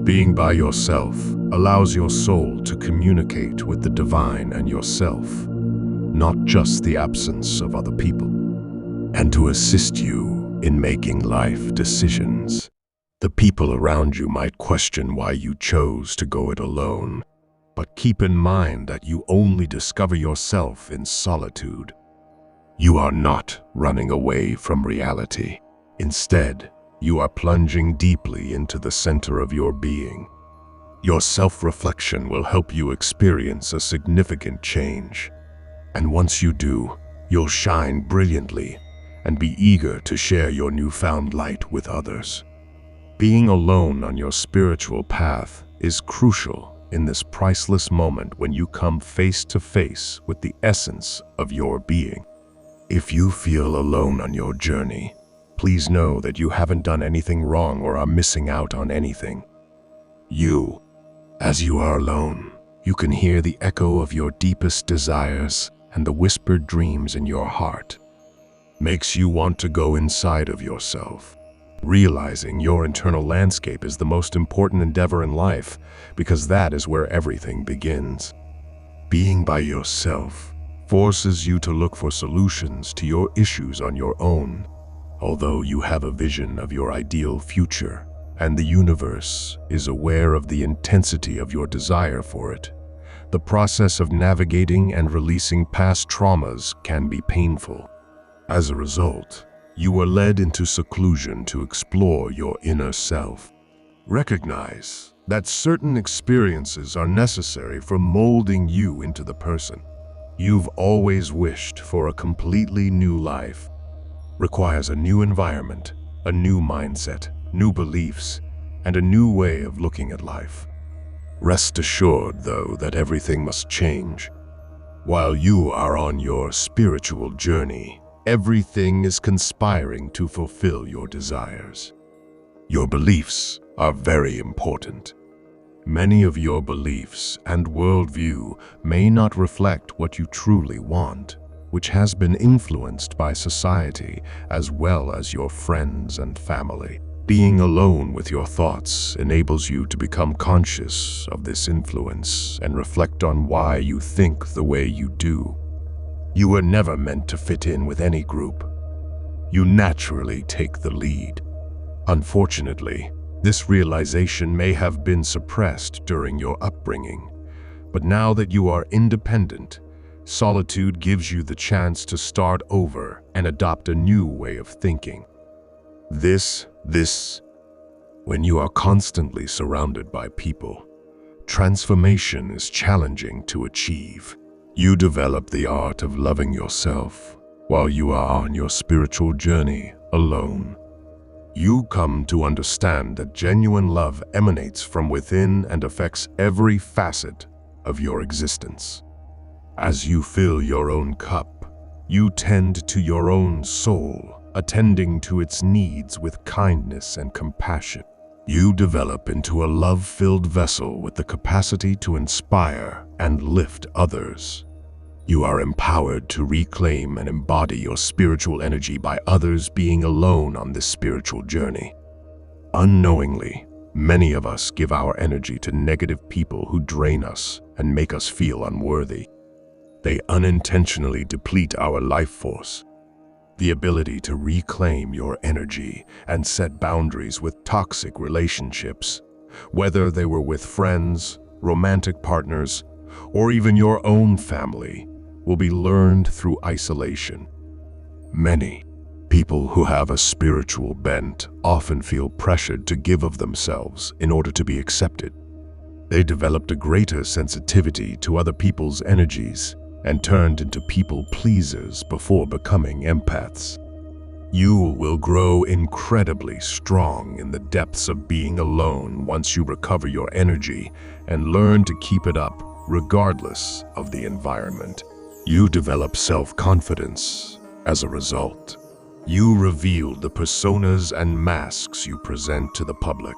Being by yourself allows your soul to communicate with the divine and yourself, not just the absence of other people, and to assist you in making life decisions. The people around you might question why you chose to go it alone, but keep in mind that you only discover yourself in solitude. You are not running away from reality. Instead, you are plunging deeply into the center of your being. Your self-reflection will help you experience a significant change. And once you do, you'll shine brilliantly and be eager to share your newfound light with others. Being alone on your spiritual path is crucial in this priceless moment when you come face to face with the essence of your being. If you feel alone on your journey, please know that you haven't done anything wrong or are missing out on anything. As you are alone, you can hear the echo of your deepest desires and the whispered dreams in your heart. Makes you want to go inside of yourself. Realizing your internal landscape is the most important endeavor in life because that is where everything begins. Being by yourself forces you to look for solutions to your issues on your own. Although you have a vision of your ideal future and the universe is aware of the intensity of your desire for it, the process of navigating and releasing past traumas can be painful. As a result, you are led into seclusion to explore your inner self. Recognize that certain experiences are necessary for molding you into the person you've always wished for. A completely new life requires a new environment, a new mindset, new beliefs, and a new way of looking at life. Rest assured, though, that everything must change. While you are on your spiritual journey, everything is conspiring to fulfill your desires. Your beliefs are very important. Many of your beliefs and worldview may not reflect what you truly want, which has been influenced by society as well as your friends and family. Being alone with your thoughts enables you to become conscious of this influence and reflect on why you think the way you do. You were never meant to fit in with any group. You naturally take the lead. Unfortunately, this realization may have been suppressed during your upbringing, but now that you are independent, solitude gives you the chance to start over and adopt a new way of thinking. When you are constantly surrounded by people, transformation is challenging to achieve. You develop the art of loving yourself while you are on your spiritual journey alone. You come to understand that genuine love emanates from within and affects every facet of your existence. As you fill your own cup, you tend to your own soul, attending to its needs with kindness and compassion. You develop into a love-filled vessel with the capacity to inspire and lift others. You are empowered to reclaim and embody your spiritual energy by others being alone on this spiritual journey. Unknowingly, many of us give our energy to negative people who drain us and make us feel unworthy. They unintentionally deplete our life force. The ability to reclaim your energy and set boundaries with toxic relationships, whether they were with friends, romantic partners, or even your own family, will be learned through isolation. Many people who have a spiritual bent often feel pressured to give of themselves in order to be accepted. They developed a greater sensitivity to other people's energies and turned into people pleasers before becoming empaths. You will grow incredibly strong in the depths of being alone once you recover your energy and learn to keep it up regardless of the environment. You develop self-confidence as a result. You reveal the personas and masks you present to the public.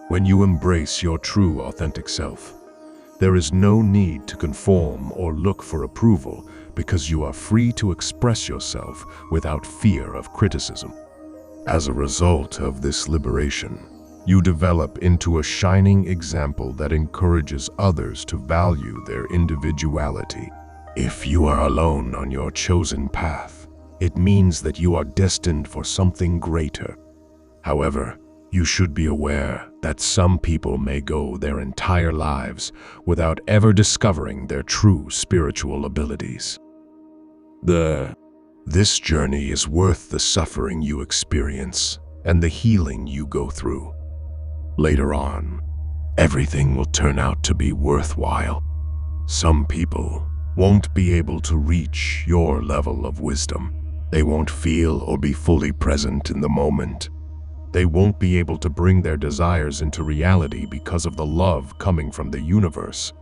When you embrace your true, authentic self, there is no need to conform or look for approval because you are free to express yourself without fear of criticism. As a result of this liberation, You develop into a shining example that encourages others to value their individuality. If you are alone on your chosen path, it means that you are destined for something greater. However, you should be aware that some people may go their entire lives without ever discovering their true spiritual abilities. This journey is worth the suffering you experience and the healing you go through. Later on, everything will turn out to be worthwhile. Some people won't be able to reach your level of wisdom. They won't feel or be fully present in the moment. They won't be able to bring their desires into reality because of the love coming from the universe.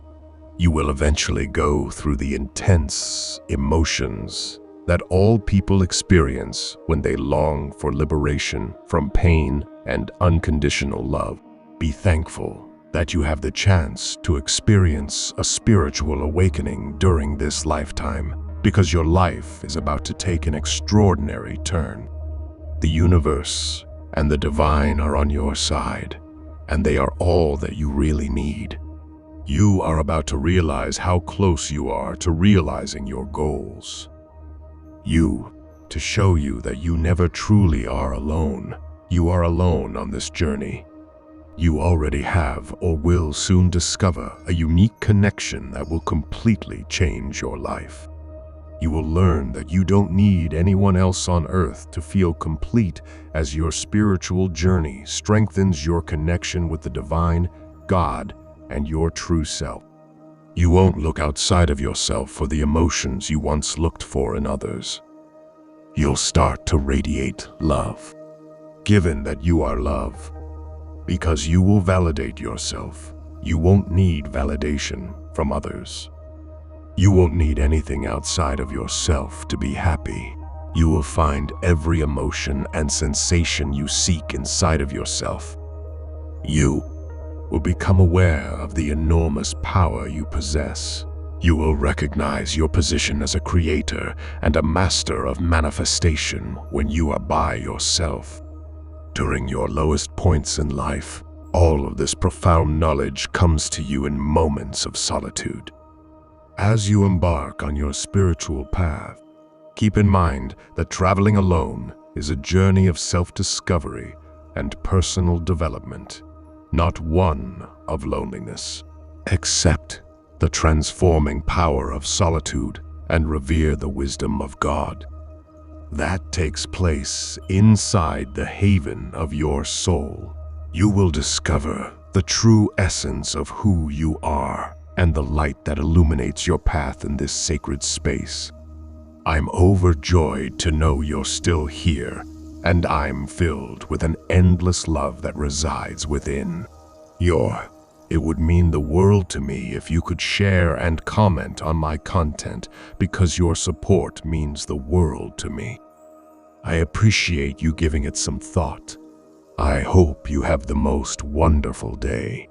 You will eventually go through the intense emotions that all people experience when they long for liberation from pain and unconditional love. Be thankful that you have the chance to experience a spiritual awakening during this lifetime, because your life is about to take an extraordinary turn. The universe and the divine are on your side, and they are all that you really need. You are about to realize how close you are to realizing your goals. To show you that you never truly are alone. You are alone on this journey. You already have or will soon discover a unique connection that will completely change your life. You will learn that you don't need anyone else on earth to feel complete, as your spiritual journey strengthens your connection with the divine, God, and your true self. You won't look outside of yourself for the emotions you once looked for in others. You'll start to radiate love, given that you are love. Because you will validate yourself, you won't need validation from others. You won't need anything outside of yourself to be happy. You will find every emotion and sensation you seek inside of yourself. You will become aware of the enormous power you possess. You will recognize your position as a creator and a master of manifestation when you are by yourself. During your lowest points in life, all of this profound knowledge comes to you in moments of solitude. As you embark on your spiritual path, keep in mind that traveling alone is a journey of self-discovery and personal development, not one of loneliness. Accept the transforming power of solitude and revere the wisdom of God. That takes place inside the haven of your soul. You will discover the true essence of who you are and the light that illuminates your path in this sacred space. I'm overjoyed to know you're still here, and I'm filled with an endless love that resides within. It would mean the world to me if you could share and comment on my content, because your support means the world to me. I appreciate you giving it some thought. I hope you have the most wonderful day.